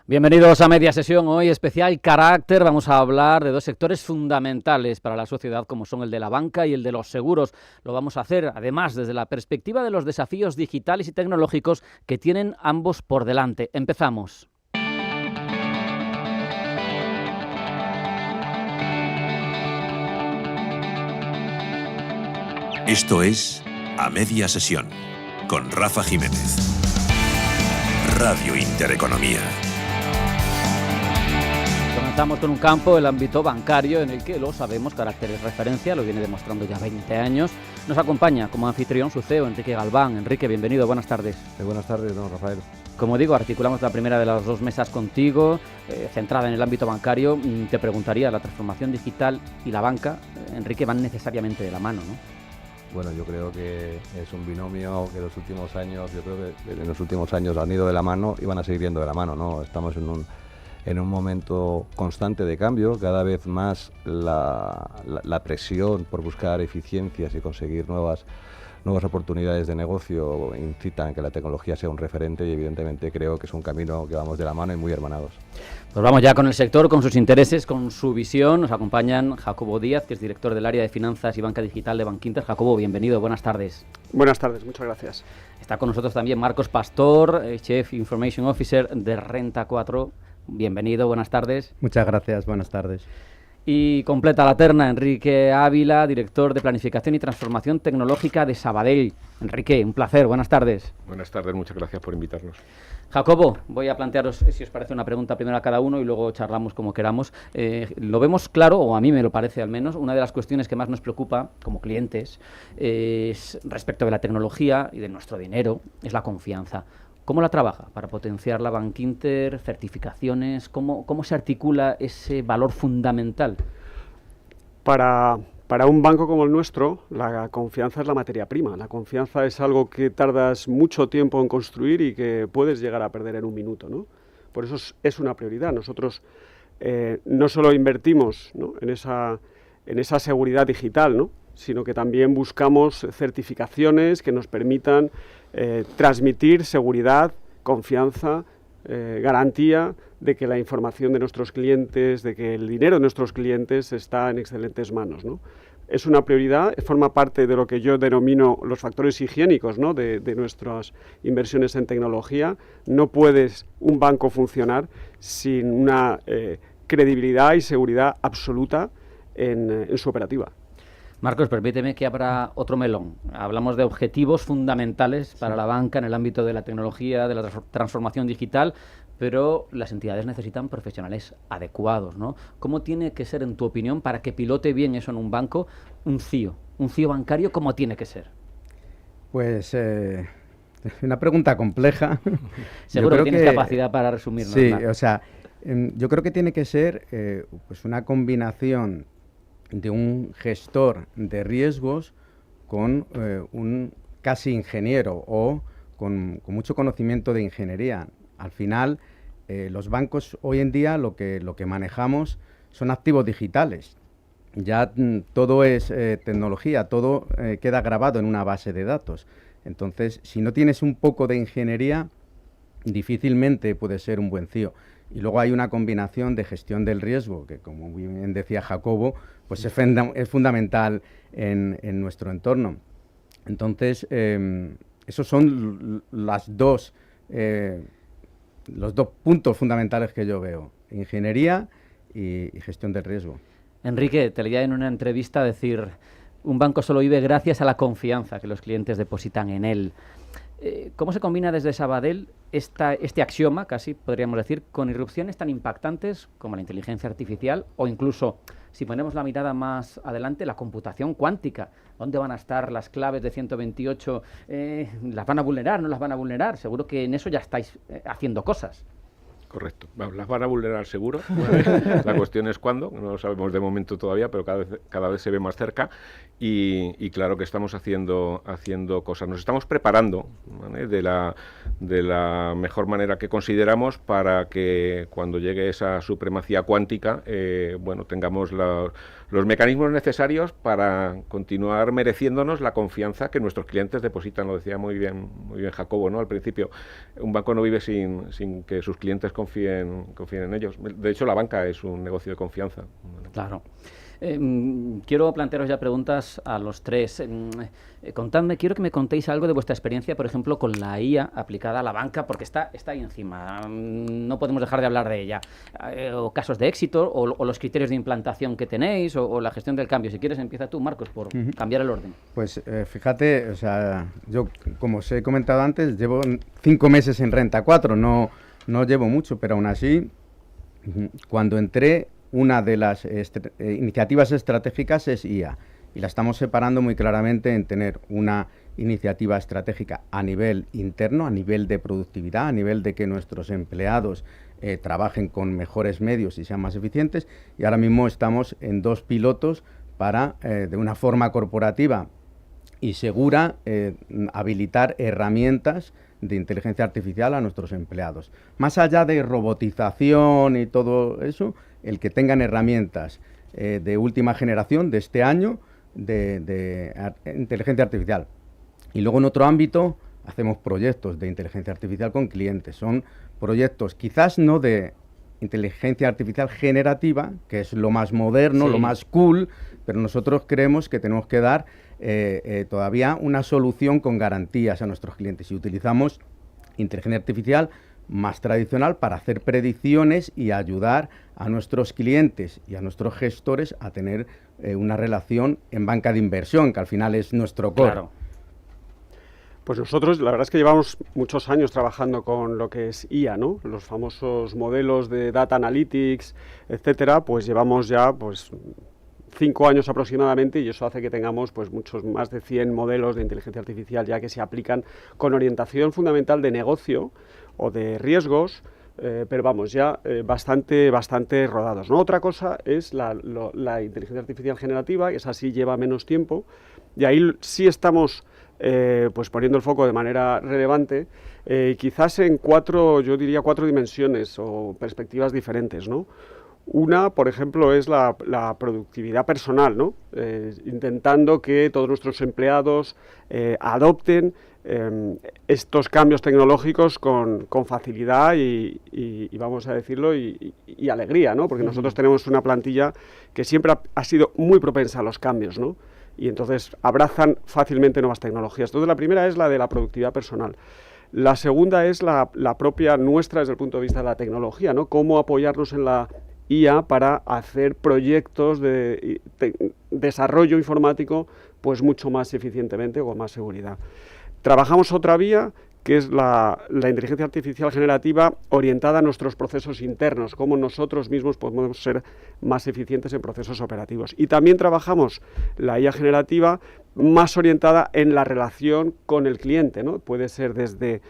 Bienvenidos a Media Sesión, hoy especial carácter. Vamos a hablar de dos sectores fundamentales para la sociedad como son el de la banca y el de los seguros. Lo vamos a hacer además desde la perspectiva de los desafíos digitales y tecnológicos que tienen ambos por delante. Empezamos. Esto es A Media Sesión con Rafa Jiménez. Radio Intereconomía. Comenzamos con un campo, el ámbito bancario, en el que lo sabemos, carácter es referencia, lo viene demostrando ya 20 años. Nos acompaña como anfitrión su CEO, Enrique Galván. Enrique, bienvenido, buenas tardes. Buenas tardes, don Rafael. Como digo, articulamos la primera de las dos mesas contigo, centrada en el ámbito bancario. Te preguntaría, la transformación digital y la banca, Enrique, van necesariamente de la mano, ¿no? Bueno, yo creo que es un binomio que en los últimos años han ido de la mano y van a seguir yendo de la mano, ¿no? Estamos en un momento constante de cambio, cada vez más la presión por buscar eficiencias y conseguir nuevas oportunidades de negocio incitan a que la tecnología sea un referente y evidentemente creo que es un camino que vamos de la mano y muy hermanados. Pues vamos ya con el sector, con sus intereses, con su visión. Nos acompañan Jacobo Díaz, que es director del área de finanzas y banca digital de Bankinter. Jacobo, bienvenido, buenas tardes. Buenas tardes, muchas gracias. Está con nosotros también Marcos Pastor, Chief Information Officer de Renta 4. Bienvenido, buenas tardes. Muchas gracias, buenas tardes. Y completa la terna Enrique Ávila, director de Planificación y Transformación Tecnológica de Sabadell. Enrique, un placer, buenas tardes. Buenas tardes, muchas gracias por invitarnos. Jacobo, voy a plantearos, si os parece, una pregunta primero a cada uno y luego charlamos como queramos. Lo vemos claro, o a mí me lo parece al menos, una de las cuestiones que más nos preocupa como clientes es respecto de la tecnología y de nuestro dinero, es la confianza. ¿Cómo la trabaja para potenciar la Bankinter, certificaciones? ¿Cómo se articula ese valor fundamental? Para un banco como el nuestro, la confianza es la materia prima. La confianza es algo que tardas mucho tiempo en construir y que puedes llegar a perder en un minuto, ¿no? Por eso es una prioridad. Nosotros no solo invertimos, ¿no?, en esa seguridad digital, ¿no?, sino que también buscamos certificaciones que nos permitan transmitir seguridad, confianza, garantía de que la información de nuestros clientes, de que el dinero de nuestros clientes está en excelentes manos, ¿no? Es una prioridad, forma parte de lo que yo denomino los factores higiénicos, ¿no?, de nuestras inversiones en tecnología. No puede un banco funcionar sin una credibilidad y seguridad absoluta en su operativa. Marcos, permíteme que abra otro melón. Hablamos de objetivos fundamentales para la banca en el ámbito de la tecnología, de la transformación digital, pero las entidades necesitan profesionales adecuados, ¿no? ¿Cómo tiene que ser, en tu opinión, para que pilote bien eso en un banco, un CIO bancario, cómo tiene que ser? Pues una pregunta compleja. Seguro que tienes capacidad para resumirlo. Sí, o sea, yo creo que tiene que ser pues una combinación de un gestor de riesgos con un casi ingeniero o con mucho conocimiento de ingeniería. Al final, los bancos hoy en día lo que manejamos son activos digitales. Ya todo es tecnología, todo queda grabado en una base de datos. Entonces, si no tienes un poco de ingeniería, difícilmente puede ser un buen CIO. Y luego hay una combinación de gestión del riesgo, que como bien decía Jacobo, pues es fundamental en nuestro entorno. Entonces, esos son los dos puntos fundamentales que yo veo: ingeniería y gestión del riesgo. Enrique, te leía en una entrevista decir: un banco solo vive gracias a la confianza que los clientes depositan en él. ¿Cómo se combina desde Sabadell este axioma, casi podríamos decir, con irrupciones tan impactantes como la inteligencia artificial o incluso, si ponemos la mirada más adelante, la computación cuántica? ¿Dónde van a estar las claves de 128? ¿Las van a vulnerar? ¿No las van a vulnerar? Seguro que en eso ya estáis haciendo cosas. Correcto. Bueno, las van a vulnerar seguro. La cuestión es cuándo, no lo sabemos de momento todavía, pero cada vez se ve más cerca y claro que estamos haciendo cosas. Nos estamos preparando, ¿vale?, de la mejor manera que consideramos para que cuando llegue esa supremacía cuántica, tengamos los mecanismos necesarios para continuar mereciéndonos la confianza que nuestros clientes depositan. Lo decía muy bien Jacobo, ¿no?, al principio. Un banco no vive sin que sus clientes confíen en ellos. De hecho, la banca es un negocio de confianza. Claro. Quiero plantearos ya preguntas a los tres. Quiero que me contéis algo de vuestra experiencia, por ejemplo, con la IA aplicada a la banca, porque está ahí encima. No podemos dejar de hablar de ella. O casos de éxito, o los criterios de implantación que tenéis, o la gestión del cambio. Si quieres, empieza tú, Marcos, por cambiar el orden. Pues fíjate, o sea, yo, como os he comentado antes, llevo 5 meses en Renta 4, no llevo mucho, pero aún así, cuando entré, una de las iniciativas estratégicas es IA, y la estamos separando muy claramente en tener una iniciativa estratégica a nivel interno, a nivel de productividad, a nivel de que nuestros empleados trabajen con mejores medios y sean más eficientes, y ahora mismo estamos en 2 pilotos para, de una forma corporativa y segura, habilitar herramientas de inteligencia artificial a nuestros empleados. Más allá de robotización y todo eso, el que tengan herramientas de última generación de este año de inteligencia artificial. Y luego en otro ámbito hacemos proyectos de inteligencia artificial con clientes. Son proyectos quizás no de inteligencia artificial generativa, que es lo más moderno, lo más cool, pero nosotros creemos que tenemos que dar todavía una solución con garantías a nuestros clientes, y utilizamos inteligencia artificial más tradicional para hacer predicciones y ayudar a nuestros clientes y a nuestros gestores a tener una relación en banca de inversión, que al final es nuestro core. Claro. Pues nosotros, la verdad es que llevamos muchos años trabajando con lo que es IA, ¿no? Los famosos modelos de Data Analytics, etcétera, pues llevamos ya 5 años aproximadamente, y eso hace que tengamos pues muchos más de 100 modelos de inteligencia artificial ya que se aplican con orientación fundamental de negocio o de riesgos, pero vamos, ya bastante rodados, ¿no? Otra cosa es la inteligencia artificial generativa, que esa sí lleva menos tiempo, y ahí sí estamos pues poniendo el foco de manera relevante, quizás en 4 dimensiones o perspectivas diferentes, ¿no? Una, por ejemplo, es la productividad personal, ¿no? Intentando que todos nuestros empleados adopten estos cambios tecnológicos con facilidad y vamos a decirlo, y alegría, ¿no? Porque nosotros tenemos una plantilla que siempre ha sido muy propensa a los cambios, ¿no? Y entonces abrazan fácilmente nuevas tecnologías. Entonces, la primera es la de la productividad personal. La segunda es la propia nuestra desde el punto de vista de la tecnología, ¿no? Cómo apoyarnos en la IA para hacer proyectos de desarrollo informático pues mucho más eficientemente o con más seguridad. Trabajamos otra vía, que es la inteligencia artificial generativa orientada a nuestros procesos internos, cómo nosotros mismos podemos ser más eficientes en procesos operativos. Y también trabajamos la IA generativa más orientada en la relación con el cliente, ¿no? Puede ser desde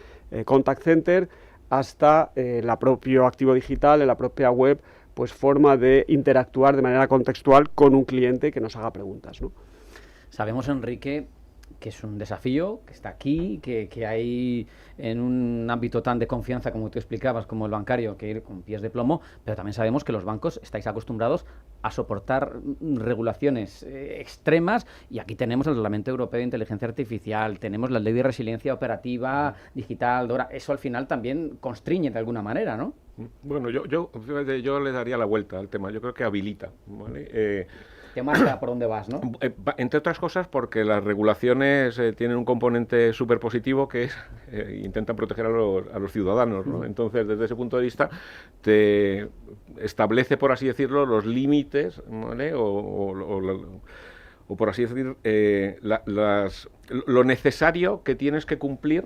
contact center hasta el propio activo digital, en la propia web, pues forma de interactuar de manera contextual con un cliente que nos haga preguntas, ¿no? Sabemos, Enrique, que es un desafío, que está aquí, que hay en un ámbito tan de confianza como tú explicabas, como el bancario, que ir con pies de plomo, pero también sabemos que los bancos estáis acostumbrados a soportar regulaciones extremas, y aquí tenemos el Reglamento Europeo de Inteligencia Artificial, tenemos la Ley de Resiliencia Operativa Digital, DORA. Eso al final también constriñe de alguna manera, ¿no? Bueno, yo le daría la vuelta al tema. Yo creo que habilita, ¿vale? Te marca por dónde vas, ¿no? Entre otras cosas porque las regulaciones tienen un componente súper positivo, que es intentan proteger a los ciudadanos, ¿no? Entonces, desde ese punto de vista, te establece, por así decirlo, los límites, ¿vale? O por así decir, lo necesario que tienes que cumplir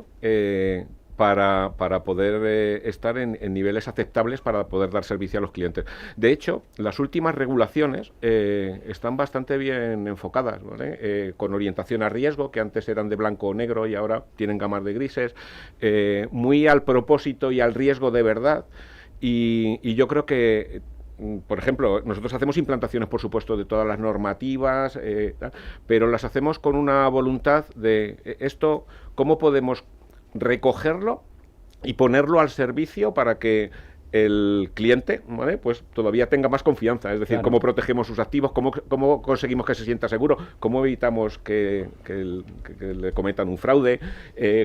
para poder estar en niveles aceptables para poder dar servicio a los clientes. De hecho, las últimas regulaciones están bastante bien enfocadas, ¿vale? Con orientación a riesgo, que antes eran de blanco o negro y ahora tienen gamas de grises, muy al propósito y al riesgo de verdad. Y yo creo que, por ejemplo, nosotros hacemos implantaciones, por supuesto, de todas las normativas, pero las hacemos con una voluntad de esto, ¿cómo podemos recogerlo y ponerlo al servicio para que el cliente, ¿vale?, pues todavía tenga más confianza. Es decir, cómo protegemos sus activos, cómo conseguimos que se sienta seguro, cómo evitamos que le cometan un fraude,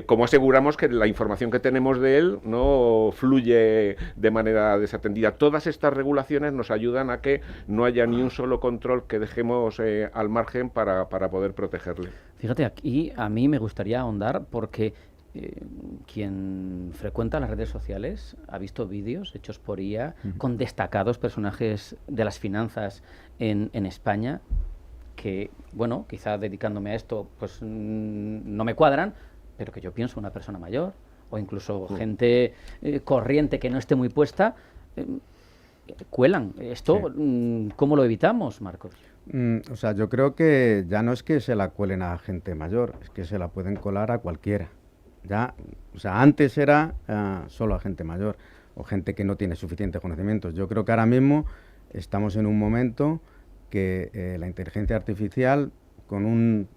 cómo aseguramos que la información que tenemos de él no fluye de manera desatendida. Todas estas regulaciones nos ayudan a que no haya ni un solo control que dejemos al margen para poder protegerle. Fíjate, aquí a mí me gustaría ahondar porque quien frecuenta las redes sociales ha visto vídeos hechos por IA con destacados personajes de las finanzas en España que, bueno, quizá dedicándome a esto pues no me cuadran, pero que yo pienso una persona mayor o incluso gente corriente que no esté muy puesta, cuelan. Esto, ¿cómo lo evitamos, Marcos? O sea, yo creo que ya no es que se la cuelen a gente mayor, es que se la pueden colar a cualquiera. Ya, o sea, antes era solo a gente mayor o gente que no tiene suficientes conocimientos. Yo creo que ahora mismo estamos en un momento que la inteligencia artificial, con un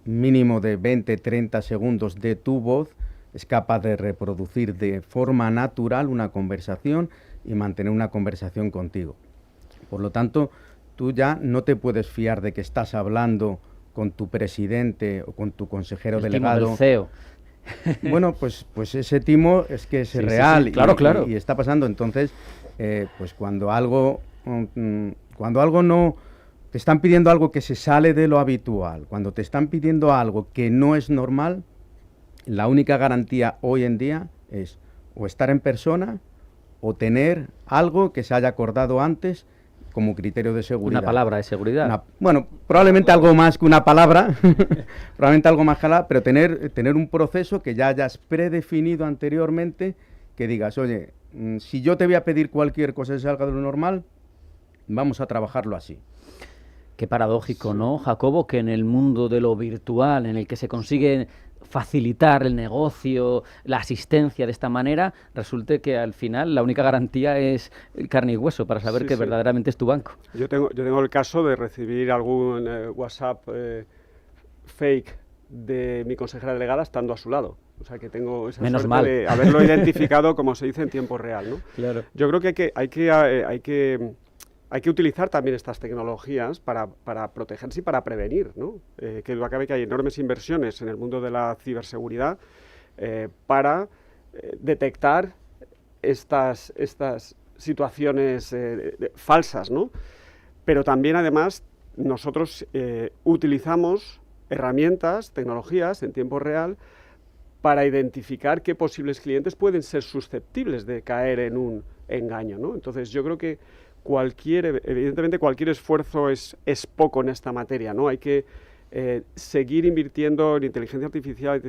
mínimo de 20-30 segundos de tu voz, es capaz de reproducir de forma natural una conversación y mantener una conversación contigo. Por lo tanto, tú ya no te puedes fiar de que estás hablando con tu presidente o con tu consejero delegado. Timo del CEO. Bueno, pues ese timo es que es real. Sí, claro. Y está pasando. Entonces, pues cuando algo no te están pidiendo algo que se sale de lo habitual, cuando te están pidiendo algo que no es normal, la única garantía hoy en día es o estar en persona o tener algo que se haya acordado antes como criterio de seguridad. Una palabra de seguridad. Bueno, probablemente algo más que una palabra, probablemente algo más jalá, pero tener un proceso que ya hayas predefinido anteriormente, que digas, oye, si yo te voy a pedir cualquier cosa que salga de lo normal, vamos a trabajarlo así. Qué paradójico, ¿no, Jacobo? Que en el mundo de lo virtual, en el que se consigue facilitar el negocio, la asistencia de esta manera, resulte que al final la única garantía es carne y hueso para saber que verdaderamente es tu banco. Yo tengo el caso de recibir algún WhatsApp fake de mi consejera delegada estando a su lado. O sea, que tengo esa suerte de haberlo identificado, como se dice, en tiempo real, ¿no? Claro. Yo creo que hay que utilizar también estas tecnologías para protegerse y para prevenir, ¿no? Que duda cabe que hay enormes inversiones en el mundo de la ciberseguridad para detectar estas situaciones falsas, ¿no? Pero también, además, nosotros utilizamos herramientas, tecnologías en tiempo real para identificar qué posibles clientes pueden ser susceptibles de caer en un engaño, ¿no? Entonces, yo creo que evidentemente cualquier esfuerzo es poco en esta materia, ¿no? Hay que seguir invirtiendo en inteligencia artificial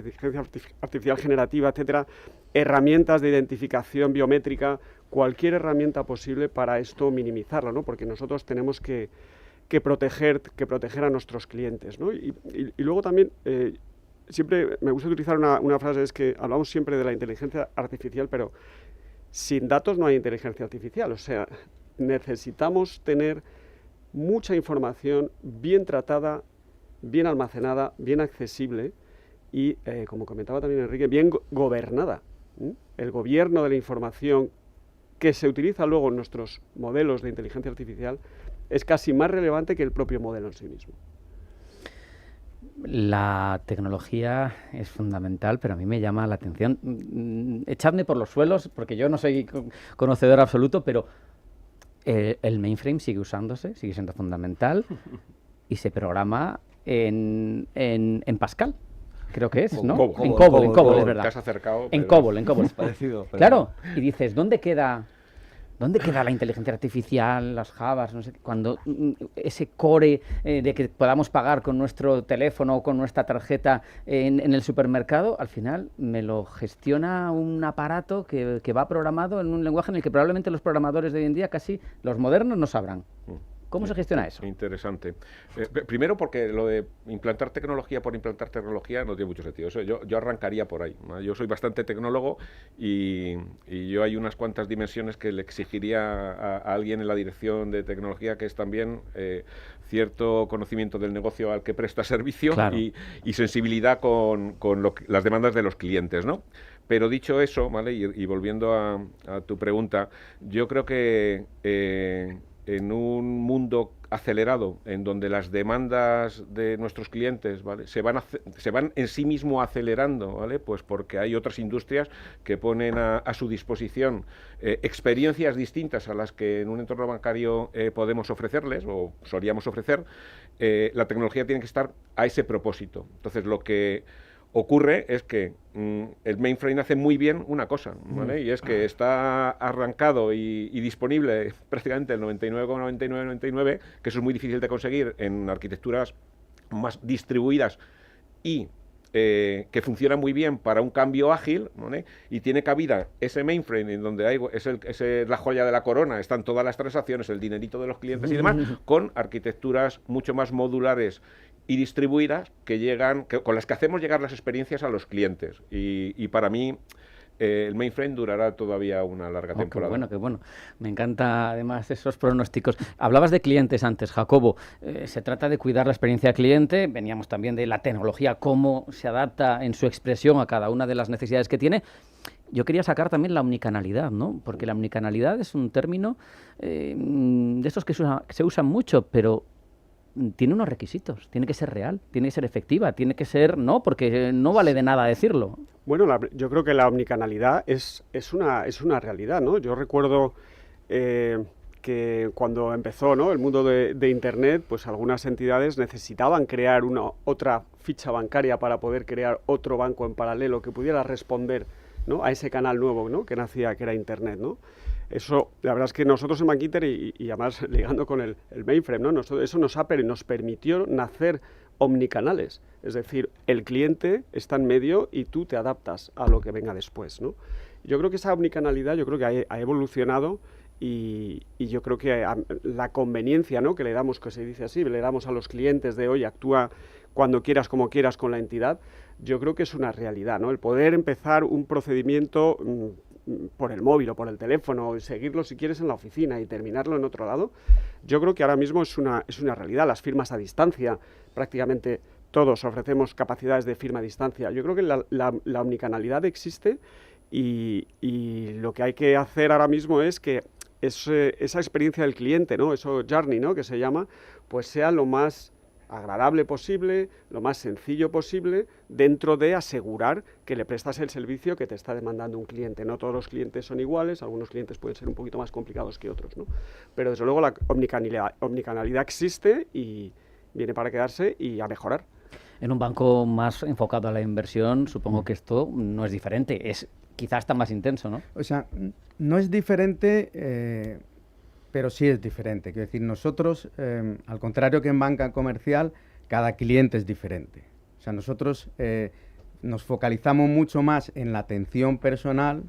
generativa, etcétera, herramientas de identificación biométrica, cualquier herramienta posible para esto minimizarlo, ¿no? Porque nosotros tenemos que proteger a nuestros clientes, ¿no? Y luego también siempre me gusta utilizar una frase, es que hablamos siempre de la inteligencia artificial, pero sin datos no hay inteligencia artificial, o sea, necesitamos tener mucha información bien tratada, bien almacenada, bien accesible y, como comentaba también Enrique, bien gobernada. El gobierno de la información que se utiliza luego en nuestros modelos de inteligencia artificial es casi más relevante que el propio modelo en sí mismo. La tecnología es fundamental, pero a mí me llama la atención. Echadme por los suelos, porque yo no soy conocedor absoluto, pero el mainframe sigue usándose, sigue siendo fundamental y se programa en Pascal, creo que es, ¿no? En COBOL, es verdad. Te has acercado, en COBOL. Es parecido. Claro, y dices, ¿dónde queda la inteligencia artificial, las Javas, no sé, cuando ese core de que podamos pagar con nuestro teléfono o con nuestra tarjeta en el supermercado, al final me lo gestiona un aparato que va programado en un lenguaje en el que probablemente los programadores de hoy en día, casi los modernos, no sabrán? ¿Cómo se gestiona eso? Interesante. Primero porque lo de implantar tecnología por implantar tecnología no tiene mucho sentido. Eso yo arrancaría por ahí, ¿no? Yo soy bastante tecnólogo y yo hay unas cuantas dimensiones que le exigiría a alguien en la dirección de tecnología, que es también cierto conocimiento del negocio al que presta servicio, claro, y sensibilidad con las demandas de los clientes, ¿no? Pero dicho eso, ¿vale? Y volviendo a tu pregunta, yo creo que en un mundo acelerado, en donde las demandas de nuestros clientes, ¿vale?, se van en sí mismo acelerando, ¿vale?, pues porque hay otras industrias que ponen a su disposición experiencias distintas a las que en un entorno bancario podemos ofrecerles o solíamos ofrecer, la tecnología tiene que estar a ese propósito. Entonces, lo que ocurre es que el mainframe hace muy bien una cosa, ¿vale? Y es que está arrancado y disponible prácticamente el 99,9999, que eso es muy difícil de conseguir en arquitecturas más distribuidas y que funciona muy bien para un cambio ágil, ¿vale? Y tiene cabida ese mainframe en donde hay, es la joya de la corona, están todas las transacciones, el dinerito de los clientes y demás, con arquitecturas mucho más modulares y distribuidas con las que hacemos llegar las experiencias a los clientes. Y para mí el mainframe durará todavía una larga temporada. Qué bueno. Me encanta además esos pronósticos. Hablabas de clientes antes, Jacobo. Se trata de cuidar la experiencia del cliente. Veníamos también de la tecnología, cómo se adapta en su expresión a cada una de las necesidades que tiene. Yo quería sacar también la omnicanalidad, ¿no? Porque la omnicanalidad es un término de esos que se usan mucho, pero tiene unos requisitos. Tiene que ser real, tiene que ser efectiva, tiene que ser, ¿no? Porque no vale de nada decirlo. Bueno, yo creo que la omnicanalidad es una realidad, ¿no? Yo recuerdo que cuando empezó, ¿no?, el mundo de Internet, pues algunas entidades necesitaban crear otra ficha bancaria para poder crear otro banco en paralelo que pudiera responder, ¿no?, a ese canal nuevo, ¿no?, que nacía, que era Internet, ¿no? Eso, la verdad es que nosotros en Bankinter, y además ligando con el mainframe, ¿no?, eso nos permitió nacer omnicanales, es decir, el cliente está en medio y tú te adaptas a lo que venga después, ¿no? Yo creo que esa omnicanalidad ha evolucionado y yo creo que la conveniencia, ¿no?, que le damos, que se dice así, le damos a los clientes de hoy, actúa cuando quieras, como quieras con la entidad, yo creo que es una realidad, ¿no? El poder empezar un procedimiento por el móvil o por el teléfono, y seguirlo si quieres en la oficina y terminarlo en otro lado, yo creo que ahora mismo es una realidad. Las firmas a distancia, prácticamente todos ofrecemos capacidades de firma a distancia. Yo creo que la omnicanalidad existe y lo que hay que hacer ahora mismo es que esa experiencia del cliente, ¿no?, eso journey, ¿no?, que se llama, pues sea lo más agradable posible, lo más sencillo posible, dentro de asegurar que le prestas el servicio que te está demandando un cliente. No todos los clientes son iguales, algunos clientes pueden ser un poquito más complicados que otros, ¿no? Pero desde luego la omnicanalidad existe y viene para quedarse y a mejorar. En un banco más enfocado a la inversión, supongo que esto no es diferente, es quizás hasta más intenso, ¿no? O sea, no es diferente, pero sí es diferente. Quiero decir, nosotros, al contrario que en banca comercial, cada cliente es diferente. O sea, nosotros nos focalizamos mucho más en la atención personal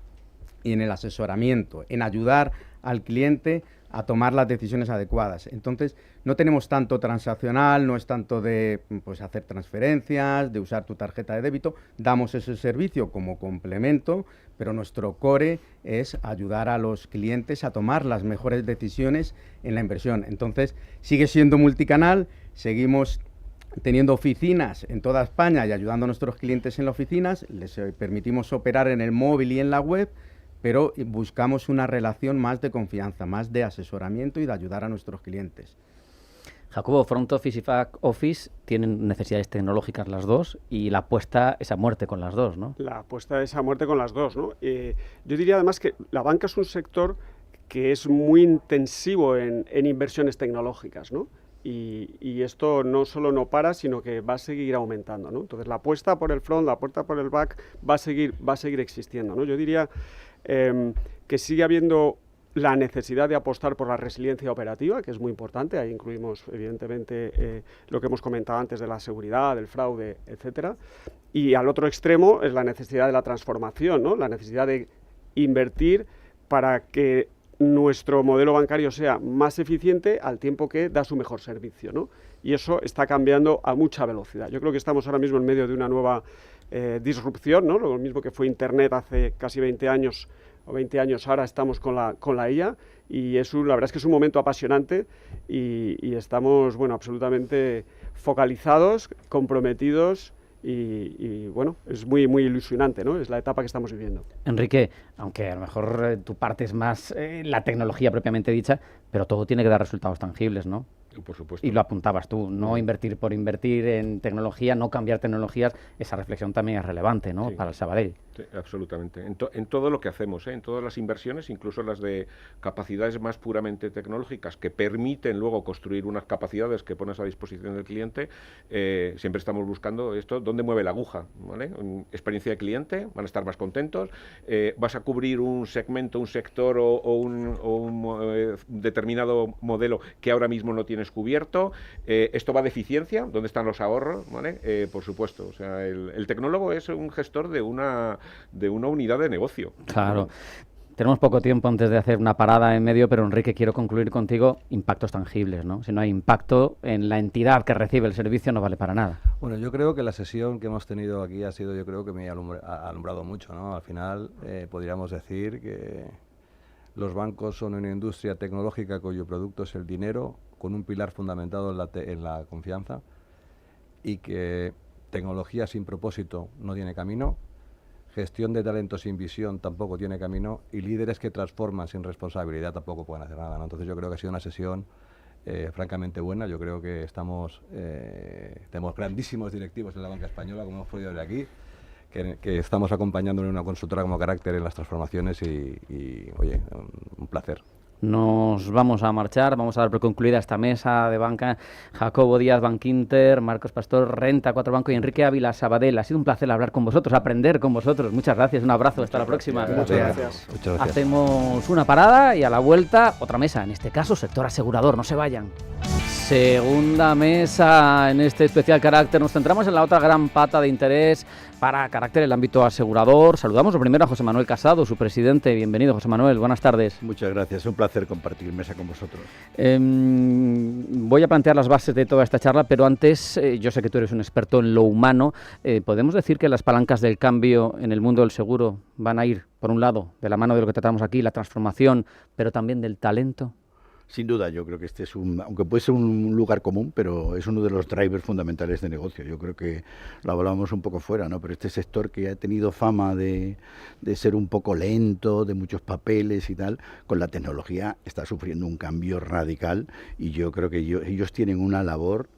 y en el asesoramiento, en ayudar al cliente a tomar las decisiones adecuadas. Entonces, no tenemos tanto transaccional, no es tanto de pues, hacer transferencias, de usar tu tarjeta de débito. Damos ese servicio como complemento, pero nuestro core es ayudar a los clientes a tomar las mejores decisiones en la inversión. Entonces, sigue siendo multicanal, seguimos teniendo oficinas en toda España y ayudando a nuestros clientes en las oficinas, les permitimos operar en el móvil y en la web, pero buscamos una relación más de confianza, más de asesoramiento y de ayudar a nuestros clientes. Jacobo, Front Office y Back Office tienen necesidades tecnológicas las dos y la apuesta es a muerte con las dos, ¿no? La apuesta es a muerte con las dos, ¿no? Yo diría además que la banca es un sector que es muy intensivo en inversiones tecnológicas, ¿no? Y esto no solo no para, sino que va a seguir aumentando, ¿no? Entonces la apuesta por el front, la apuesta por el back va a seguir existiendo, ¿no? Yo diría que sigue habiendo la necesidad de apostar por la resiliencia operativa, que es muy importante. Ahí incluimos, evidentemente, lo que hemos comentado antes de la seguridad, del fraude, etcétera. Y al otro extremo es la necesidad de la transformación, ¿no? La necesidad de invertir para que nuestro modelo bancario sea más eficiente al tiempo que da su mejor servicio, ¿no? Y eso está cambiando a mucha velocidad. Yo creo que estamos ahora mismo en medio de una nueva disrupción, ¿no? Lo mismo que fue Internet hace casi 20 años, o 20 años ahora estamos con la IA, y la verdad es que es un momento apasionante y estamos, bueno, absolutamente focalizados, comprometidos y bueno, es muy, muy ilusionante, ¿no? Es la etapa que estamos viviendo. Enrique, aunque a lo mejor tu parte es más la tecnología propiamente dicha, pero todo tiene que dar resultados tangibles, ¿no? Por supuesto. Y lo apuntabas tú, no invertir por invertir en tecnología, no cambiar tecnologías, esa reflexión también es relevante, ¿no? Sí. Para el Sabadell. Sí, absolutamente. En todo lo que hacemos, en todas las inversiones, incluso las de capacidades más puramente tecnológicas, que permiten luego construir unas capacidades que pones a disposición del cliente, siempre estamos buscando esto, dónde mueve la aguja, ¿vale? Experiencia de cliente, van a estar más contentos, vas a cubrir un segmento, un sector o un determinado modelo que ahora mismo no tienes cubierto, esto va de eficiencia, ¿dónde están los ahorros? ¿Vale? Por supuesto, o sea, el tecnólogo es un gestor de una unidad de negocio. Claro. Tenemos poco tiempo antes de hacer una parada en medio, pero Enrique, quiero concluir contigo, impactos tangibles, ¿no? Si no hay impacto en la entidad que recibe el servicio, no vale para nada. Bueno, yo creo que la sesión que hemos tenido aquí ha sido, yo creo que me ha alumbrado mucho, ¿no? Al final, podríamos decir que los bancos son una industria tecnológica cuyo producto es el dinero, con un pilar fundamentado en la confianza, y que tecnología sin propósito no tiene camino, gestión de talento sin visión tampoco tiene camino, y líderes que transforman sin responsabilidad tampoco pueden hacer nada, ¿no? Entonces yo creo que ha sido una sesión francamente buena. Yo creo que tenemos grandísimos directivos en la banca española, como hemos podido ver aquí, que estamos acompañando en una consultora como Carácter en las transformaciones y oye, un placer. Nos vamos a marchar, vamos a dar por concluida esta mesa de banca. Jacobo Díaz, Bankinter, Marcos Pastor, Renta 4 Banco y Enrique Ávila, Sabadell. Ha sido un placer hablar con vosotros, aprender con vosotros. Muchas gracias, un abrazo, hasta la próxima. Muchas gracias. Muchas gracias. Hacemos una parada y a la vuelta otra mesa, en este caso sector asegurador, no se vayan. Segunda mesa en este especial Carácter. Nos centramos en la otra gran pata de interés para Carácter, el ámbito asegurador. Saludamos lo primero a José Manuel Casado, su presidente. Bienvenido, José Manuel, buenas tardes. Muchas gracias, un placer compartir mesa con vosotros. Voy a plantear las bases de toda esta charla, pero antes, yo sé que tú eres un experto en lo humano. ¿Podemos decir que las palancas del cambio en el mundo del seguro van a ir, por un lado, de la mano de lo que tratamos aquí, la transformación, pero también del talento? Sin duda, yo creo que este es aunque puede ser un lugar común, pero es uno de los drivers fundamentales de negocio. Yo creo que lo hablábamos un poco fuera, ¿no? Pero este sector que ha tenido fama de ser un poco lento, de muchos papeles y tal, con la tecnología está sufriendo un cambio radical, y yo creo que ellos tienen una labor,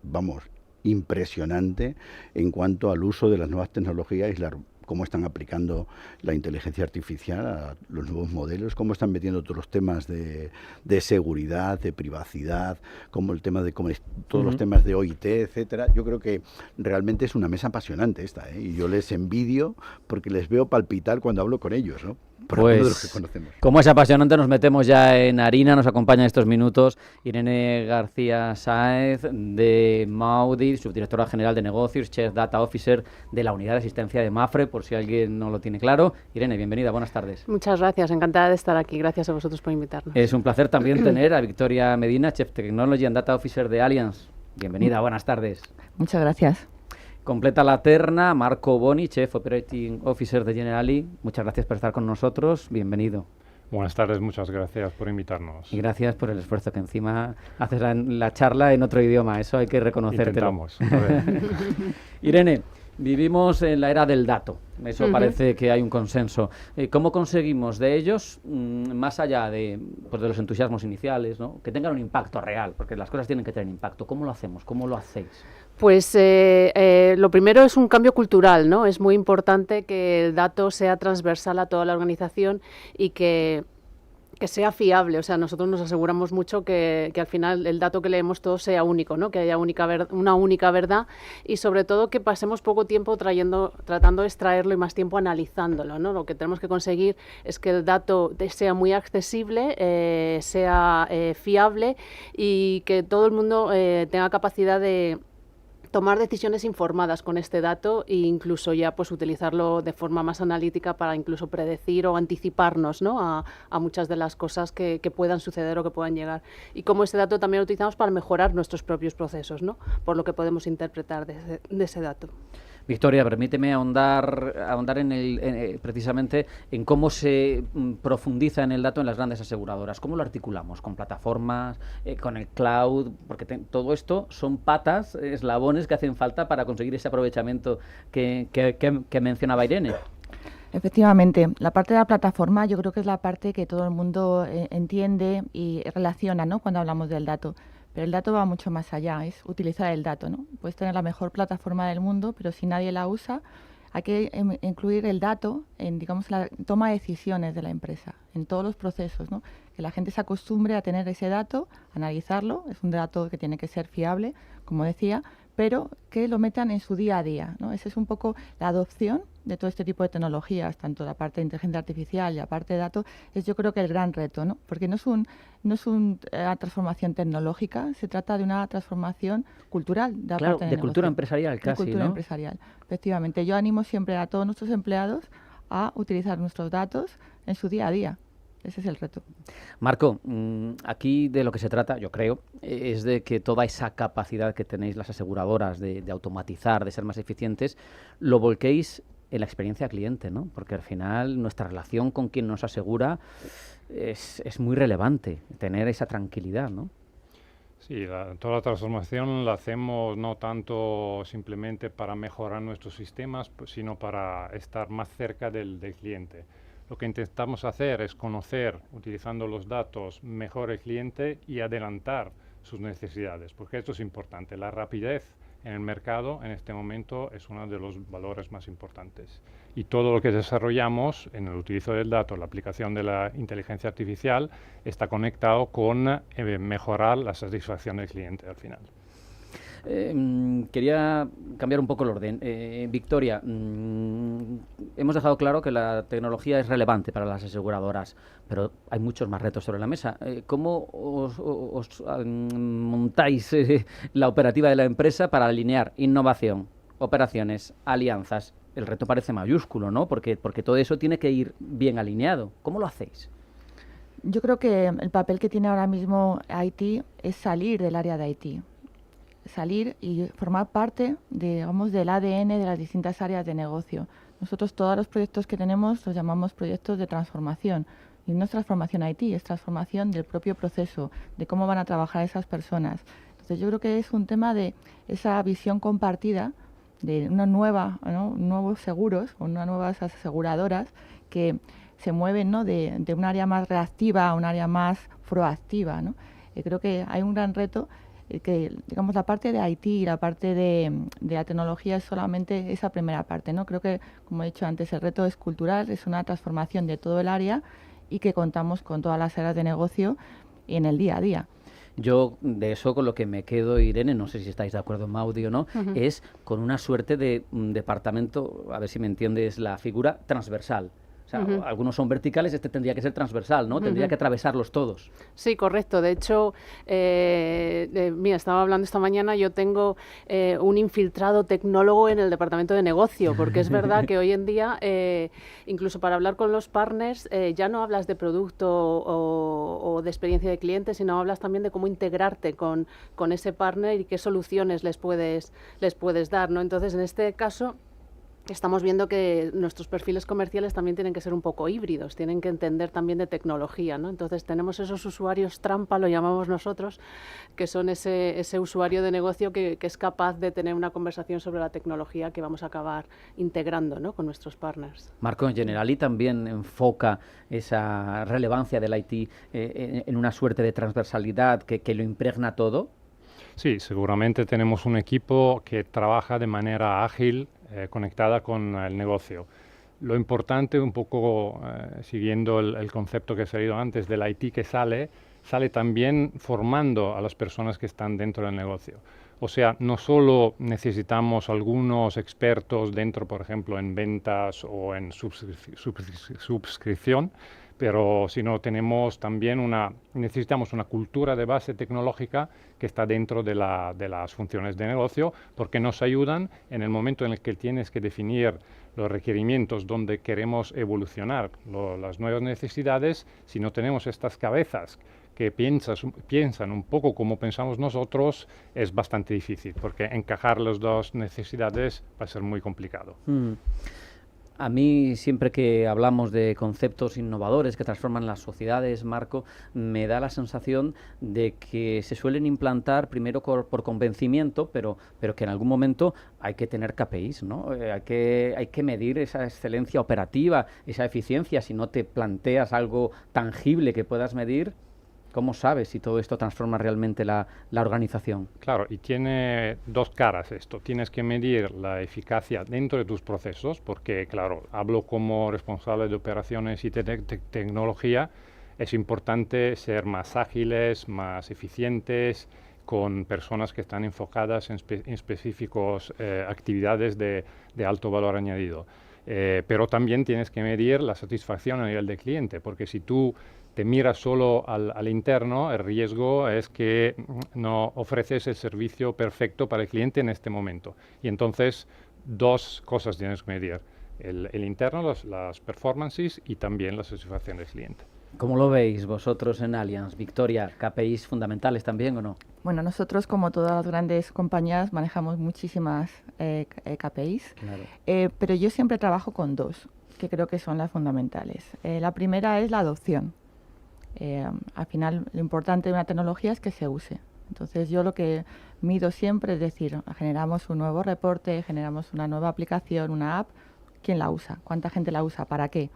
vamos, impresionante en cuanto al uso de las nuevas tecnologías y cómo están aplicando la inteligencia artificial a los nuevos modelos, cómo están metiendo todos los temas de seguridad, de privacidad, como el tema de todos los temas de OIT, etcétera. Yo creo que realmente es una mesa apasionante esta, ¿eh? Y yo les envidio porque les veo palpitar cuando hablo con ellos, ¿no? Por algunos de los que conocemos. Como es apasionante, nos metemos ya en harina. Nos acompaña en estos minutos Irene García Sáez de Maudi, subdirectora general de negocios, Chief Data Officer de la unidad de asistencia de Mapfre, por si alguien no lo tiene claro. Irene, bienvenida, buenas tardes. Muchas gracias, encantada de estar aquí. Gracias a vosotros por invitarnos. Es un placer también tener a Victoria Medina, Chief Technology and Data Officer de Allianz. Bienvenida, buenas tardes. Muchas gracias. Completa la terna Marco Boni, Chief Operating Officer de Generali. Muchas gracias por estar con nosotros. Bienvenido. Buenas tardes, muchas gracias por invitarnos. Y gracias por el esfuerzo, que encima haces la charla en otro idioma. Eso hay que reconocértelo. Intentamos. A ver. Irene, vivimos en la era del dato. Eso parece que hay un consenso. ¿Cómo conseguimos de ellos, más allá de los entusiasmos iniciales, ¿no?, que tengan un impacto real? Porque las cosas tienen que tener impacto. ¿Cómo lo hacemos? ¿Cómo lo hacéis? Pues lo primero es un cambio cultural, ¿no? Es muy importante que el dato sea transversal a toda la organización y que sea fiable. O sea, nosotros nos aseguramos mucho que al final el dato que leemos todo sea único, ¿no? Que haya una única verdad, y sobre todo que pasemos poco tiempo tratando de extraerlo y más tiempo analizándolo, ¿no? Lo que tenemos que conseguir es que el dato sea muy accesible, sea fiable, y que todo el mundo tenga capacidad de tomar decisiones informadas con este dato, e incluso ya pues utilizarlo de forma más analítica para incluso predecir o anticiparnos, ¿no?, a muchas de las cosas que puedan suceder o que puedan llegar. Y como este dato también lo utilizamos para mejorar nuestros propios procesos, ¿no?, por lo que podemos interpretar de ese dato. Victoria, permíteme ahondar precisamente en cómo se profundiza en el dato en las grandes aseguradoras. ¿Cómo lo articulamos? ¿Con plataformas? ¿Con el cloud? Porque todo esto son patas, eslabones que hacen falta para conseguir ese aprovechamiento que mencionaba Irene. Efectivamente, la parte de la plataforma yo creo que es la parte que todo el mundo entiende y relaciona, ¿no?, cuando hablamos del dato. Pero el dato va mucho más allá, es utilizar el dato, ¿no? Puedes tener la mejor plataforma del mundo, pero si nadie la usa, hay que incluir el dato en, digamos, la toma de decisiones de la empresa, en todos los procesos, ¿no? Que la gente se acostumbre a tener ese dato, analizarlo, es un dato que tiene que ser fiable, como decía, pero que lo metan en su día a día, ¿no? Esa es un poco la adopción de todo este tipo de tecnologías, tanto la parte de inteligencia artificial y la parte de datos, es yo creo que el gran reto, ¿no? Porque no es una transformación tecnológica, se trata de una transformación cultural. De cultura empresarial casi, de cultura empresarial, efectivamente. Yo animo siempre a todos nuestros empleados a utilizar nuestros datos en su día a día. Ese es el reto. Marco, aquí de lo que se trata, yo creo, es de que toda esa capacidad que tenéis las aseguradoras de automatizar, de ser más eficientes, lo volquéis en la experiencia cliente, ¿no? Porque al final nuestra relación con quien nos asegura es muy relevante, tener esa tranquilidad, ¿no? Sí, toda la transformación la hacemos no tanto simplemente para mejorar nuestros sistemas, sino para estar más cerca del cliente. Lo que intentamos hacer es conocer, utilizando los datos, mejor el cliente y adelantar sus necesidades, porque esto es importante. La rapidez en el mercado en este momento es uno de los valores más importantes. Y todo lo que desarrollamos en el utilizo del dato, la aplicación de la inteligencia artificial, está conectado con mejorar la satisfacción del cliente al final. Quería cambiar un poco el orden. Victoria, hemos dejado claro que la tecnología es relevante para las aseguradoras, pero hay muchos más retos sobre la mesa. ¿Cómo os montáis la operativa de la empresa para alinear innovación, operaciones, alianzas? El reto parece mayúsculo, ¿no? Porque todo eso tiene que ir bien alineado. ¿Cómo lo hacéis? Yo creo que el papel que tiene ahora mismo IT es salir del área de IT. Salir y formar parte, digamos, del ADN de las distintas áreas de negocio. Nosotros todos los proyectos que tenemos los llamamos proyectos de transformación. Y no es transformación IT, es transformación del propio proceso, de cómo van a trabajar esas personas. Entonces yo creo que es un tema de esa visión compartida de una nueva, ¿no?, nuevos seguros o unas nuevas aseguradoras que se mueven, ¿no?, de un área más reactiva a un área más proactiva, ¿no? Creo que hay un gran reto que, digamos, la parte de IT y la parte de la tecnología es solamente esa primera parte, ¿no? Creo que, como he dicho antes, el reto es cultural, es una transformación de todo el área y que contamos con todas las áreas de negocio en el día a día. Yo de eso con lo que me quedo, Irene, no sé si estáis de acuerdo, Maudi, o no, es con una suerte de departamento, a ver si me entiendes la figura, transversal. O sea, algunos son verticales, este tendría que ser transversal, ¿no? Tendría que atravesarlos todos. Sí, correcto. De hecho, mira, estaba hablando esta mañana, yo tengo un infiltrado tecnólogo en el departamento de negocio, porque es verdad que hoy en día, incluso para hablar con los partners, ya no hablas de producto o de experiencia de cliente, sino hablas también de cómo integrarte con ese partner y qué soluciones les puedes dar, ¿no? Entonces, en este caso, estamos viendo que nuestros perfiles comerciales también tienen que ser un poco híbridos, tienen que entender también de tecnología, ¿no? Entonces tenemos esos usuarios trampa, lo llamamos nosotros, que son ese usuario de negocio que es capaz de tener una conversación sobre la tecnología que vamos a acabar integrando, ¿no?, con nuestros partners. Marco, en Generali también enfoca esa relevancia del IT en una suerte de transversalidad que lo impregna todo. Sí, seguramente tenemos un equipo que trabaja de manera ágil, conectada con el negocio. Lo importante, un poco siguiendo el concepto que he salido antes del IT que sale también formando a las personas que están dentro del negocio. O sea, no solo necesitamos algunos expertos dentro, por ejemplo, en ventas o en suscripción, pero si no tenemos también necesitamos una cultura de base tecnológica que está dentro de las funciones de negocio, porque nos ayudan en el momento en el que tienes que definir los requerimientos, donde queremos evolucionar, las nuevas necesidades, si no tenemos estas cabezas que piensan un poco como pensamos nosotros, es bastante difícil, porque encajar las dos necesidades va a ser muy complicado. A mí, siempre que hablamos de conceptos innovadores que transforman las sociedades, Marco, me da la sensación de que se suelen implantar primero por convencimiento, pero que en algún momento hay que tener KPIs, ¿no? Hay que medir esa excelencia operativa, esa eficiencia. Si no te planteas algo tangible que puedas medir, ¿cómo sabes si todo esto transforma realmente la organización? Claro, y tiene dos caras esto. Tienes que medir la eficacia dentro de tus procesos, porque, claro, hablo como responsable de operaciones y tecnología. Es importante ser más ágiles, más eficientes, con personas que están enfocadas en específicas actividades de alto valor añadido. Pero también tienes que medir la satisfacción a nivel de cliente, porque si tú te miras solo al interno, el riesgo es que no ofreces el servicio perfecto para el cliente en este momento. Y entonces, dos cosas tienes que medir: el interno, las performances, y también la satisfacción del cliente. ¿Cómo lo veis vosotros en Allianz? Victoria, ¿KPIs fundamentales también o no? Bueno, nosotros, como todas las grandes compañías, manejamos muchísimas KPIs, Claro. pero yo siempre trabajo con dos, que creo que son las fundamentales. La primera es la adopción. Al final, lo importante de una tecnología es que se use. Entonces, yo lo que mido siempre es decir, generamos un nuevo reporte, generamos una nueva aplicación, una app, ¿quién la usa? ¿Cuánta gente la usa? ¿Para qué?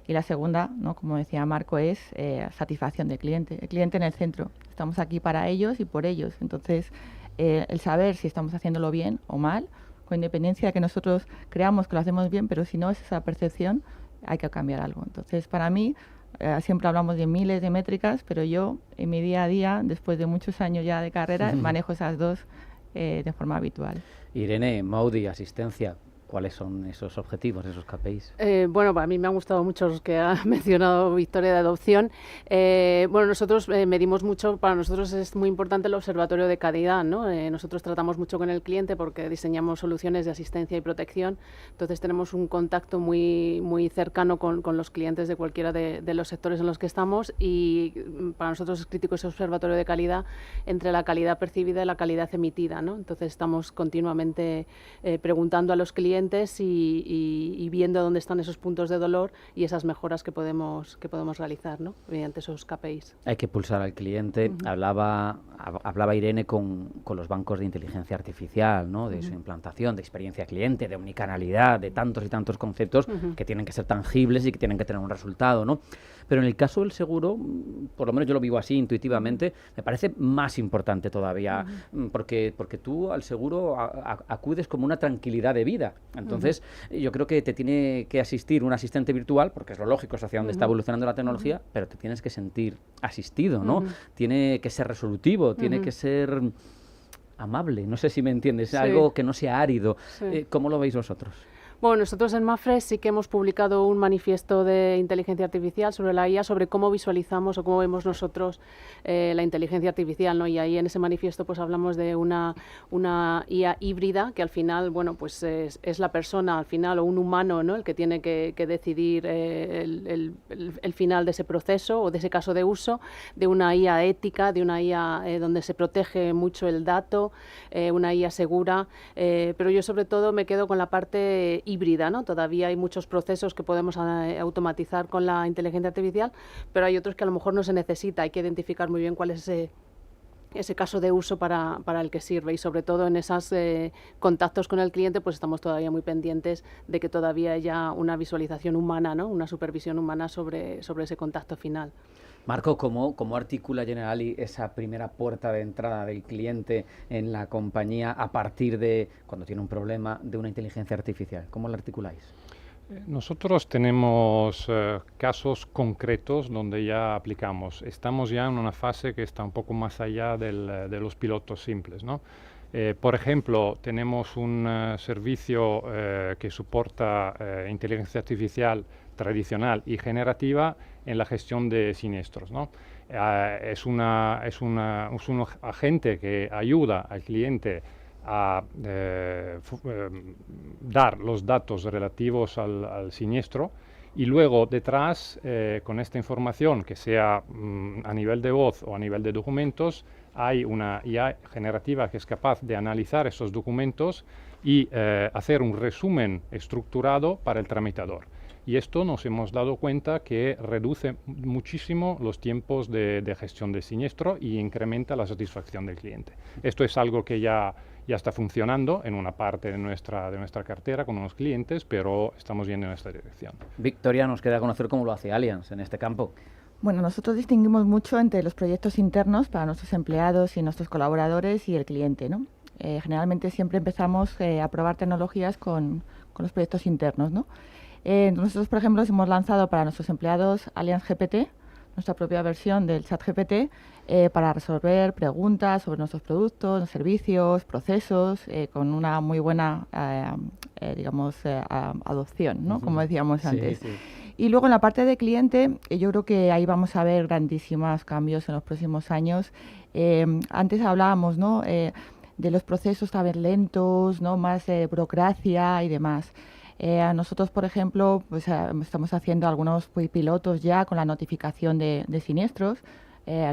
Y la segunda, ¿no?, como decía Marco, es satisfacción del cliente. El cliente en el centro. Estamos aquí para ellos y por ellos. Entonces, el saber si estamos haciéndolo bien o mal, con independencia de que nosotros creamos que lo hacemos bien, pero si no es esa percepción, hay que cambiar algo. Entonces, para mí, siempre hablamos de miles de métricas, pero yo en mi día a día, después de muchos años ya de carrera, manejo esas dos de forma habitual. Irene, Maudi, asistencia, ¿cuáles son esos objetivos, esos KPIs? Bueno, a mí me han gustado mucho los que ha mencionado Victoria de adopción. Bueno, nosotros medimos mucho, para nosotros es muy importante el observatorio de calidad, ¿no? Nosotros tratamos mucho con el cliente porque diseñamos soluciones de asistencia y protección, entonces tenemos un contacto muy cercano con los clientes de cualquiera de los sectores en los que estamos, y para nosotros es crítico ese observatorio de calidad entre la calidad percibida y la calidad emitida, ¿no? Entonces estamos continuamente preguntando a los clientes y viendo dónde están esos puntos de dolor y esas mejoras que podemos realizar, ¿no?, mediante esos KPIs. Hay que pulsar al cliente. Hablaba Irene con los bancos de inteligencia artificial, ¿no?, de su implantación, de experiencia cliente, de omnicanalidad, de tantos y tantos conceptos que tienen que ser tangibles y que tienen que tener un resultado, ¿no? Pero en el caso del seguro, por lo menos yo lo vivo así intuitivamente, me parece más importante todavía, porque tú al seguro acudes como una tranquilidad de vida. Entonces, yo creo que te tiene que asistir un asistente virtual, porque es lo lógico, es hacia donde está evolucionando la tecnología, pero te tienes que sentir asistido, ¿no? Tiene que ser resolutivo, tiene que ser amable, no sé si me entiendes, algo que no sea árido. ¿Cómo lo veis vosotros? Bueno, nosotros en Mapfre sí que hemos publicado un manifiesto de inteligencia artificial sobre la IA, sobre cómo visualizamos o cómo vemos nosotros la inteligencia artificial, ¿no? Y ahí en ese manifiesto pues hablamos de una IA híbrida, que al final, bueno, pues es la persona al final, o un humano, ¿no?, el que tiene que decidir el final de ese proceso o de ese caso de uso, de una IA ética, de una IA donde se protege mucho el dato, una IA segura, pero yo sobre todo me quedo con la parte híbrida, ¿no? Todavía hay muchos procesos que podemos automatizar con la inteligencia artificial, pero hay otros que a lo mejor no se necesita. Hay que identificar muy bien cuál es ese caso de uso para el que sirve, y sobre todo en esos contactos con el cliente pues estamos todavía muy pendientes de que todavía haya una visualización humana, ¿no?, una supervisión humana sobre ese contacto final. Marco, ¿cómo articula Generali esa primera puerta de entrada del cliente en la compañía a partir de, cuando tiene un problema, de una inteligencia artificial? ¿Cómo la articuláis? Nosotros tenemos casos concretos donde ya aplicamos. Estamos ya en una fase que está un poco más allá de los pilotos simples, ¿no? Por ejemplo, tenemos un servicio que soporta inteligencia artificial tradicional y generativa en la gestión de siniestros, ¿no? Es un agente que ayuda al cliente dar los datos relativos al siniestro, y luego detrás, con esta información, que sea a nivel de voz o a nivel de documentos, hay una IA generativa que es capaz de analizar esos documentos y hacer un resumen estructurado para el tramitador. Y esto nos hemos dado cuenta que reduce muchísimo los tiempos de gestión del siniestro y incrementa la satisfacción del cliente. Esto es algo que ya está funcionando en una parte de nuestra cartera con unos clientes, pero estamos yendo en esta dirección. Victoria, nos queda conocer cómo lo hace Allianz en este campo. Bueno, nosotros distinguimos mucho entre los proyectos internos para nuestros empleados y nuestros colaboradores y el cliente, ¿no? Generalmente siempre empezamos a probar tecnologías con los proyectos internos, ¿no? Nosotros, por ejemplo, hemos lanzado para nuestros empleados Allianz GPT, nuestra propia versión del ChatGPT, para resolver preguntas sobre nuestros productos, los servicios, procesos, con una muy buena, adopción, ¿no? Como decíamos antes. Sí. Y luego en la parte de cliente, yo creo que ahí vamos a ver grandísimos cambios en los próximos años. Antes hablábamos, ¿no? De los procesos tal vez lentos, ¿no? Más burocracia y demás. Nosotros, por ejemplo, pues, estamos haciendo algunos pilotos ya con la notificación de siniestros,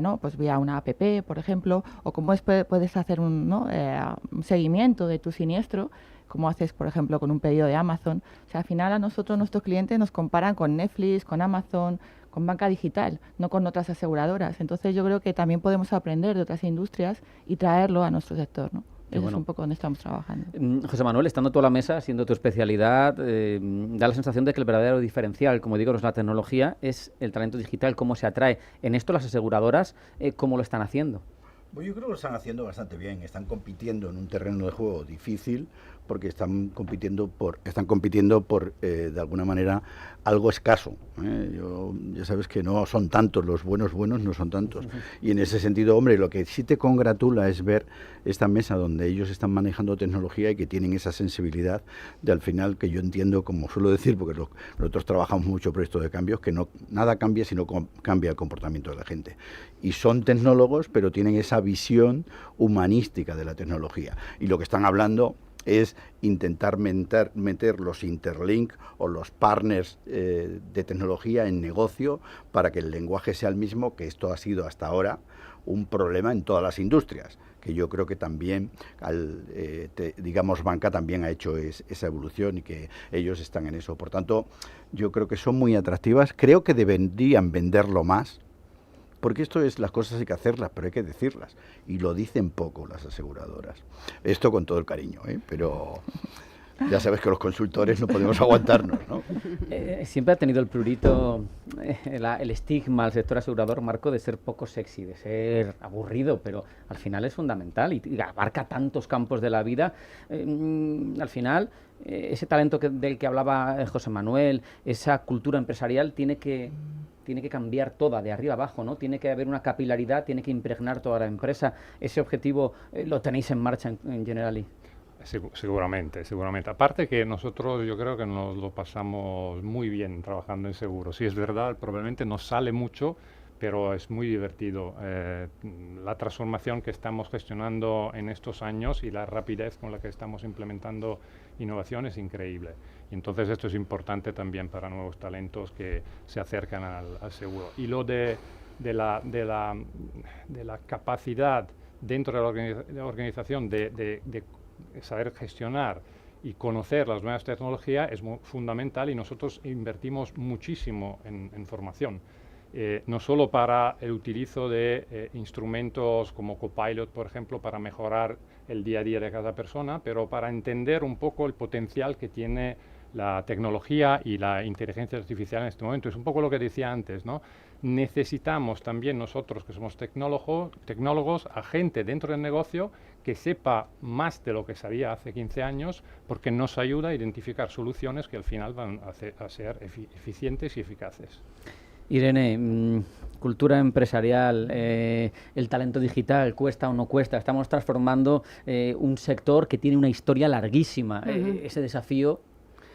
¿no? Pues vía una app, por ejemplo, o cómo puedes hacer un seguimiento de tu siniestro, como haces, por ejemplo, con un pedido de Amazon. O sea, al final a nosotros, nuestros clientes nos comparan con Netflix, con Amazon, con banca digital, no con otras aseguradoras. Entonces yo creo que también podemos aprender de otras industrias y traerlo a nuestro sector, ¿no? Eso es un poco donde estamos trabajando. José Manuel, estando tú a la mesa, siendo tu especialidad, da la sensación de que el verdadero diferencial, como digo, no es la tecnología, es el talento digital, cómo se atrae. En esto las aseguradoras, ¿cómo lo están haciendo? Pues yo creo que lo están haciendo bastante bien. Están compitiendo en un terreno de juego difícil porque están compitiendo por de alguna manera algo escaso. Ya sabes que no son tantos, los buenos no son tantos. Y en ese sentido, hombre, lo que sí te congratula es ver esta mesa donde ellos están manejando tecnología y que tienen esa sensibilidad de al final, que yo entiendo, como suelo decir, porque nosotros trabajamos mucho por esto de cambios, que no nada cambia si no cambia el comportamiento de la gente. Y son tecnólogos, pero tienen esa visión humanística de la tecnología. Y lo que están hablando es intentar meter los interlink o los partners de tecnología en negocio para que el lenguaje sea el mismo, que esto ha sido hasta ahora un problema en todas las industrias, que yo creo que también, banca también ha hecho esa evolución y que ellos están en eso. Por tanto, yo creo que son muy atractivas, creo que deberían venderlo más, porque esto es, las cosas hay que hacerlas, pero hay que decirlas. Y lo dicen poco las aseguradoras. Esto con todo el cariño, pero ya sabes que los consultores no podemos aguantarnos, ¿no? Siempre ha tenido el prurito, el estigma al sector asegurador, Marco, de ser poco sexy, de ser aburrido, pero al final es fundamental y abarca tantos campos de la vida. Al final, ese talento del que hablaba José Manuel, esa cultura empresarial tiene que cambiar toda, de arriba abajo, ¿no? Tiene que haber una capilaridad, tiene que impregnar toda la empresa. Ese objetivo lo tenéis en marcha en Generali. Seguramente. Aparte que nosotros, yo creo que nos lo pasamos muy bien trabajando en seguros. Sí, es verdad, probablemente no sale mucho, pero es muy divertido. La transformación que estamos gestionando en estos años y la rapidez con la que estamos implementando innovación es increíble. Y entonces esto es importante también para nuevos talentos que se acercan al seguro. Y lo de la capacidad dentro de la organización de saber gestionar y conocer las nuevas tecnologías es fundamental, y nosotros invertimos muchísimo en formación. No solo para el utilizo de instrumentos como Copilot, por ejemplo, para mejorar el día a día de cada persona, pero para entender un poco el potencial que tiene la tecnología y la inteligencia artificial en este momento. Es un poco lo que decía antes, ¿no? Necesitamos también nosotros, que somos tecnólogos, a gente dentro del negocio que sepa más de lo que sabía hace 15 años, porque nos ayuda a identificar soluciones que al final van a ser eficientes y eficaces. Irene, cultura empresarial, el talento digital, ¿cuesta o no cuesta? Estamos transformando un sector que tiene una historia larguísima. Ese desafío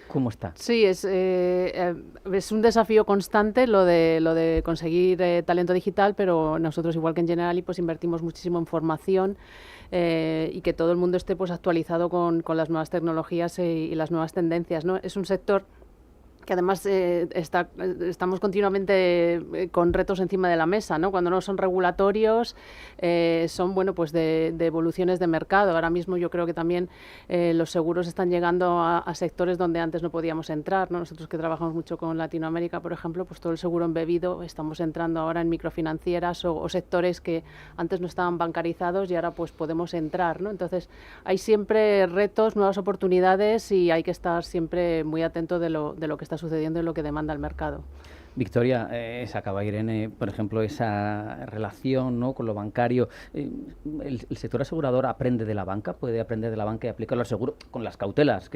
¿Cómo está? Sí, es un desafío constante lo de conseguir talento digital, pero nosotros, igual que en Generali, pues invertimos muchísimo en formación y que todo el mundo esté pues actualizado con las nuevas tecnologías y las nuevas tendencias, ¿no? Es un sector que además estamos continuamente con retos encima de la mesa, ¿no? Cuando no son regulatorios, son pues de evoluciones de mercado. Ahora mismo yo creo que también los seguros están llegando a sectores donde antes no podíamos entrar, ¿no? Nosotros que trabajamos mucho con Latinoamérica, por ejemplo, pues todo el seguro embebido, estamos entrando ahora en microfinancieras o sectores que antes no estaban bancarizados y ahora pues podemos entrar, ¿no? Entonces hay siempre retos, nuevas oportunidades y hay que estar siempre muy atento de lo que está sucediendo y lo que demanda el mercado. Victoria, sacaba Irene, por ejemplo, esa relación, ¿no?, con lo bancario. ¿El sector asegurador aprende de la banca? ¿Puede aprender de la banca y aplicarlo al seguro con las cautelas?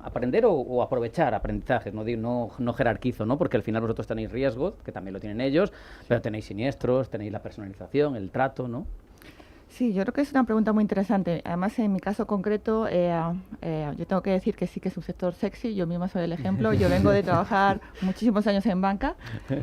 ¿Aprender o aprovechar aprendizajes? No jerarquizo, ¿no? Porque al final vosotros tenéis riesgos, que también lo tienen ellos, pero tenéis siniestros, tenéis la personalización, el trato, ¿no? Sí, yo creo que es una pregunta muy interesante. Además, en mi caso concreto, yo tengo que decir que sí que es un sector sexy. Yo misma soy el ejemplo. Yo vengo de trabajar muchísimos años en banca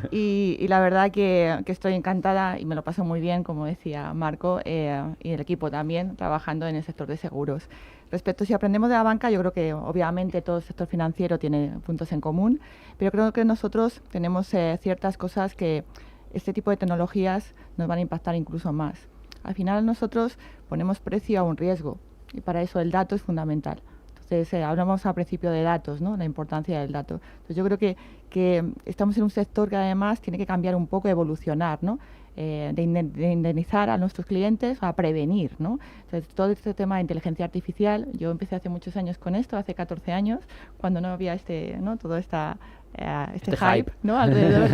y la verdad que estoy encantada y me lo paso muy bien, como decía Marco, y el equipo también, trabajando en el sector de seguros. Respecto a si aprendemos de la banca, yo creo que obviamente todo el sector financiero tiene puntos en común, pero creo que nosotros tenemos ciertas cosas que este tipo de tecnologías nos van a impactar incluso más. Al final nosotros ponemos precio a un riesgo y para eso el dato es fundamental. Entonces hablamos al principio de datos, ¿no? La importancia del dato. Entonces yo creo que estamos en un sector que además tiene que cambiar un poco, evolucionar, ¿no? De indemnizar a nuestros clientes a prevenir, ¿no? Entonces, todo este tema de inteligencia artificial, yo empecé hace muchos años con esto, hace 14 años, cuando no había todo este hype, ¿no?, alrededor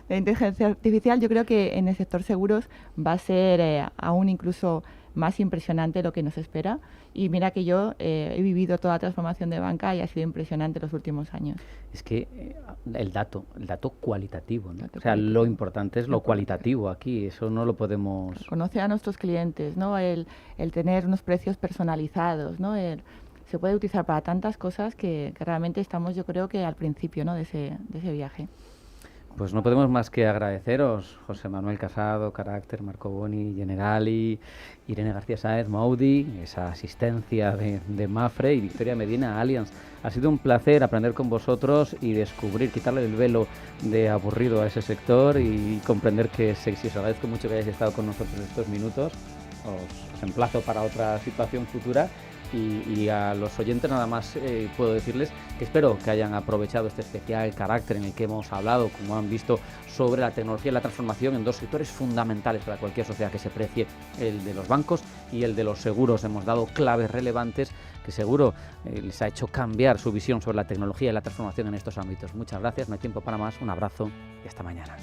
de inteligencia artificial. Yo creo que en el sector seguros va a ser aún incluso más impresionante lo que nos espera. Y mira que yo he vivido toda la transformación de banca y ha sido impresionante los últimos años. Es que el dato cualitativo, ¿no? O sea, lo importante es lo cualitativo aquí, eso no lo podemos... Conocer a nuestros clientes, ¿no? El tener unos precios personalizados, ¿no? Se puede utilizar para tantas cosas que realmente estamos, yo creo que al principio, ¿no?, de ese viaje. Pues no podemos más que agradeceros, José Manuel Casado, Carácter, Marco Boni, Generali, Irene García Sáez, Moudi, esa asistencia de Mapfre y Victoria Medina, Allianz. Ha sido un placer aprender con vosotros y descubrir, quitarle el velo de aburrido a ese sector y comprender que es sexy. Os agradezco mucho que hayáis estado con nosotros estos minutos. Os emplazo para otra situación futura. Y a los oyentes nada más puedo decirles que espero que hayan aprovechado este especial Carácter en el que hemos hablado, como han visto, sobre la tecnología y la transformación en dos sectores fundamentales para cualquier sociedad que se precie, el de los bancos y el de los seguros. Hemos dado claves relevantes que seguro les ha hecho cambiar su visión sobre la tecnología y la transformación en estos ámbitos. Muchas gracias, no hay tiempo para más, un abrazo y hasta mañana.